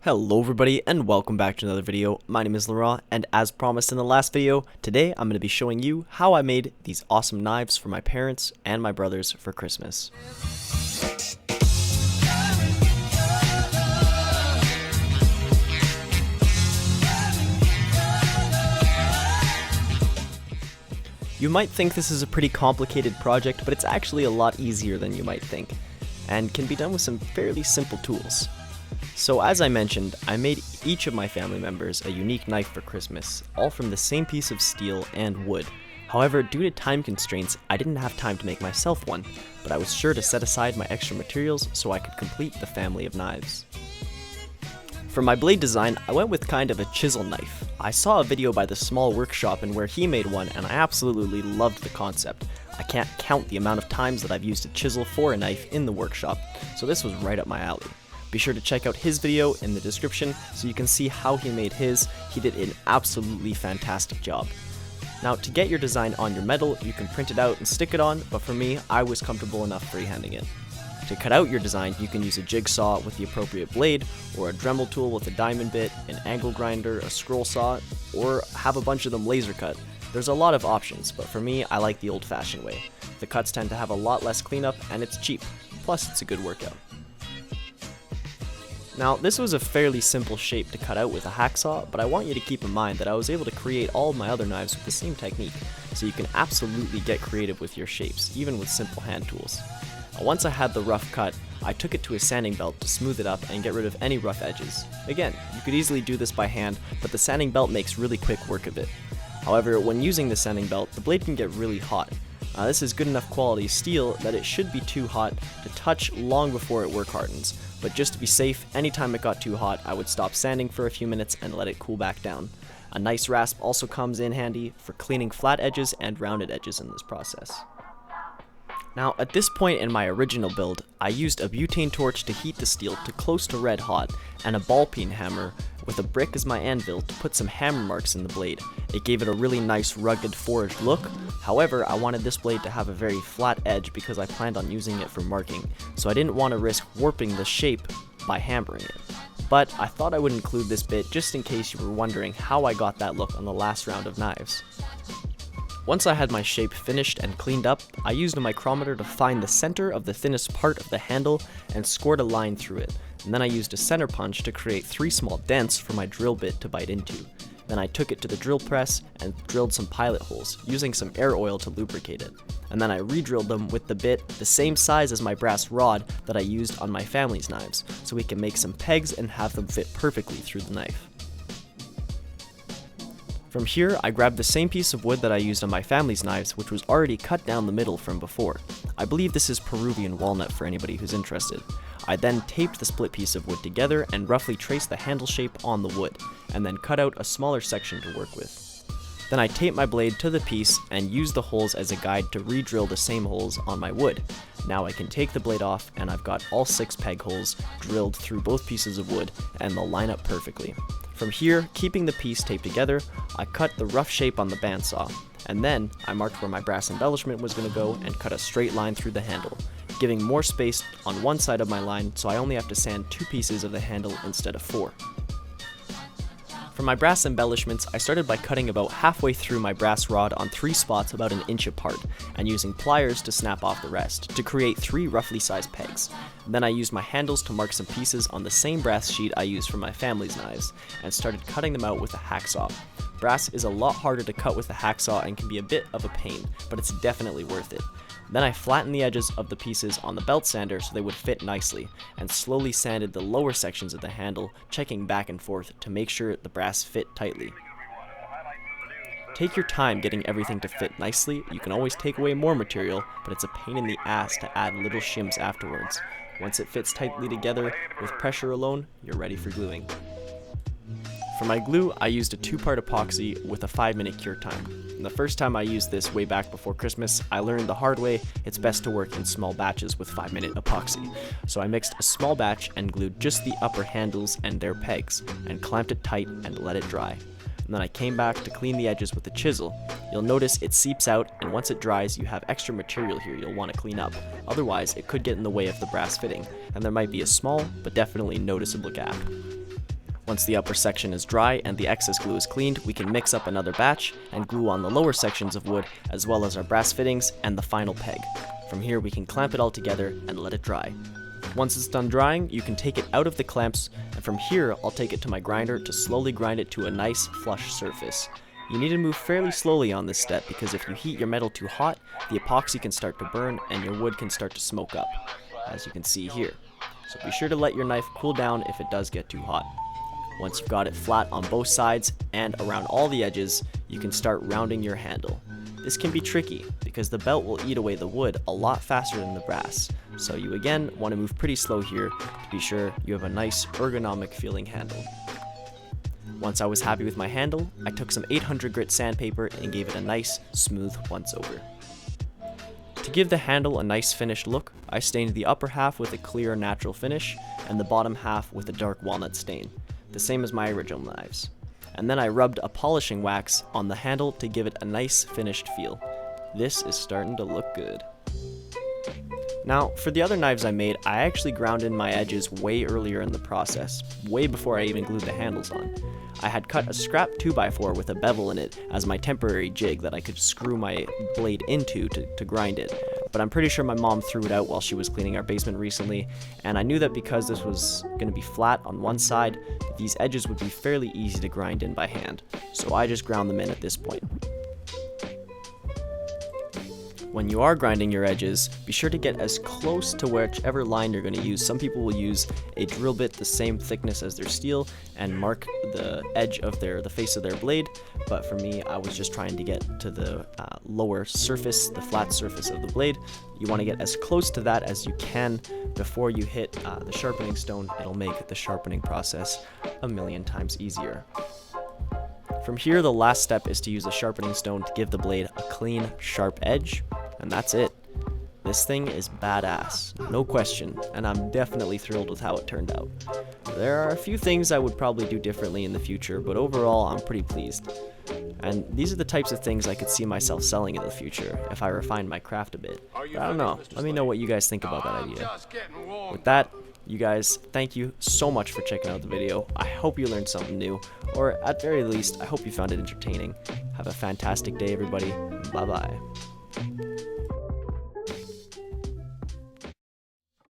Hello everybody and welcome back to another video. My name is Laurent, and as promised in the last video, today I'm going to be showing you how I made these awesome knives for my parents and my brothers for Christmas. You might think this is a pretty complicated project, but it's actually a lot easier than you might think, and can be done with some fairly simple tools. So as I mentioned, I made each of my family members a unique knife for Christmas, all from the same piece of steel and wood. However, due to time constraints, I didn't have time to make myself one, but I was sure to set aside my extra materials so I could complete the family of knives. For my blade design, I went with kind of a chisel knife. I saw a video by the Small Workshop and where he made one, and I absolutely loved the concept. I can't count the amount of times that I've used a chisel for a knife in the workshop, so this was right up my alley. Be sure to check out his video in the description so you can see how he made his. He did an absolutely fantastic job. Now, to get your design on your metal, you can print it out and stick it on, but for me, I was comfortable enough freehanding it. To cut out your design, you can use a jigsaw with the appropriate blade, or a Dremel tool with a diamond bit, an angle grinder, a scroll saw, or have a bunch of them laser cut. There's a lot of options, but for me, I like the old-fashioned way. The cuts tend to have a lot less cleanup, and it's cheap. Plus, it's a good workout. Now, this was a fairly simple shape to cut out with a hacksaw, but I want you to keep in mind that I was able to create all of my other knives with the same technique, so you can absolutely get creative with your shapes, even with simple hand tools. Once I had the rough cut, I took it to a sanding belt to smooth it up and get rid of any rough edges. Again, you could easily do this by hand, but the sanding belt makes really quick work of it. However, when using the sanding belt, the blade can get really hot. This is good enough quality steel that it should be too hot to touch long before it work hardens, but just to be safe, anytime it got too hot, I would stop sanding for a few minutes and let it cool back down. A nice rasp also comes in handy for cleaning flat edges and rounded edges in this process. Now, at this point in my original build, I used a butane torch to heat the steel to close to red hot, and a ball peen hammer with a brick as my anvil to put some hammer marks in the blade. It gave it a really nice rugged forged look. However, I wanted this blade to have a very flat edge because I planned on using it for marking, so I didn't want to risk warping the shape by hammering it. But I thought I would include this bit just in case you were wondering how I got that look on the last round of knives. Once I had my shape finished and cleaned up, I used a micrometer to find the center of the thinnest part of the handle and scored a line through it. And then I used a center punch to create 3 small dents for my drill bit to bite into. Then I took it to the drill press and drilled some pilot holes, using some air oil to lubricate it. And then I re-drilled them with the bit the same size as my brass rod that I used on my family's knives, so we can make some pegs and have them fit perfectly through the knife. From here, I grabbed the same piece of wood that I used on my family's knives, which was already cut down the middle from before. I believe this is Peruvian walnut for anybody who's interested. I then taped the split piece of wood together and roughly traced the handle shape on the wood, and then cut out a smaller section to work with. Then I taped my blade to the piece and used the holes as a guide to re-drill the same holes on my wood. Now I can take the blade off and I've got all 6 peg holes drilled through both pieces of wood, and they'll line up perfectly. From here, keeping the piece taped together, I cut the rough shape on the bandsaw, and then I marked where my brass embellishment was going to go and cut a straight line through the handle, giving more space on one side of my line so I only have to sand 2 pieces of the handle instead of 4. For my brass embellishments, I started by cutting about halfway through my brass rod on 3 spots about an inch apart, and using pliers to snap off the rest, to create 3 roughly sized pegs. Then I used my handles to mark some pieces on the same brass sheet I used for my family's knives, and started cutting them out with a hacksaw. Brass is a lot harder to cut with a hacksaw and can be a bit of a pain, but it's definitely worth it. Then I flattened the edges of the pieces on the belt sander so they would fit nicely, and slowly sanded the lower sections of the handle, checking back and forth to make sure the brass fit tightly. Take your time getting everything to fit nicely. You can always take away more material, but it's a pain in the ass to add little shims afterwards. Once it fits tightly together, with pressure alone, you're ready for gluing. For my glue, I used a 2-part epoxy with a 5-minute cure time. And the first time I used this way back before Christmas, I learned the hard way it's best to work in small batches with 5-minute epoxy. So I mixed a small batch and glued just the upper handles and their pegs, and clamped it tight and let it dry. And then I came back to clean the edges with a chisel. You'll notice it seeps out, and once it dries, you have extra material here you'll want to clean up. Otherwise, it could get in the way of the brass fitting, and there might be a small, but definitely noticeable gap. Once the upper section is dry and the excess glue is cleaned, we can mix up another batch and glue on the lower sections of wood as well as our brass fittings and the final peg. From here we can clamp it all together and let it dry. Once it's done drying, you can take it out of the clamps, and from here I'll take it to my grinder to slowly grind it to a nice flush surface. You need to move fairly slowly on this step because if you heat your metal too hot, the epoxy can start to burn and your wood can start to smoke up, as you can see here. So be sure to let your knife cool down if it does get too hot. Once you've got it flat on both sides and around all the edges, you can start rounding your handle. This can be tricky because the belt will eat away the wood a lot faster than the brass, so you again want to move pretty slow here to be sure you have a nice ergonomic feeling handle. Once I was happy with my handle, I took some 800 grit sandpaper and gave it a nice smooth once over. To give the handle a nice finished look, I stained the upper half with a clear natural finish and the bottom half with a dark walnut stain, the same as my original knives. And then I rubbed a polishing wax on the handle to give it a nice finished feel. This is starting to look good. Now, for the other knives I made, I actually ground in my edges way earlier in the process, way before I even glued the handles on. I had cut a scrap 2x4 with a bevel in it as my temporary jig that I could screw my blade into to grind it, but I'm pretty sure my mom threw it out while she was cleaning our basement recently, and I knew that because this was going to be flat on one side, these edges would be fairly easy to grind in by hand, so I just ground them in at this point. When you are grinding your edges, be sure to get as close to whichever line you're going to use. Some people will use a drill bit the same thickness as their steel and mark the edge of the face of their blade, but for me, I was just trying to get to the lower surface, the flat surface of the blade. You want to get as close to that as you can before you hit the sharpening stone. It'll make the sharpening process a million times easier. From here, the last step is to use a sharpening stone to give the blade a clean, sharp edge, and that's it. This thing is badass, no question, and I'm definitely thrilled with how it turned out. There are a few things I would probably do differently in the future, but overall, I'm pretty pleased. And these are the types of things I could see myself selling in the future if I refine my craft a bit. But I don't know, let me know what you guys think about that idea. With that, you guys, thank you so much for checking out the video. I hope you learned something new, or at very least, I hope you found it entertaining. Have a fantastic day, everybody. Bye-bye.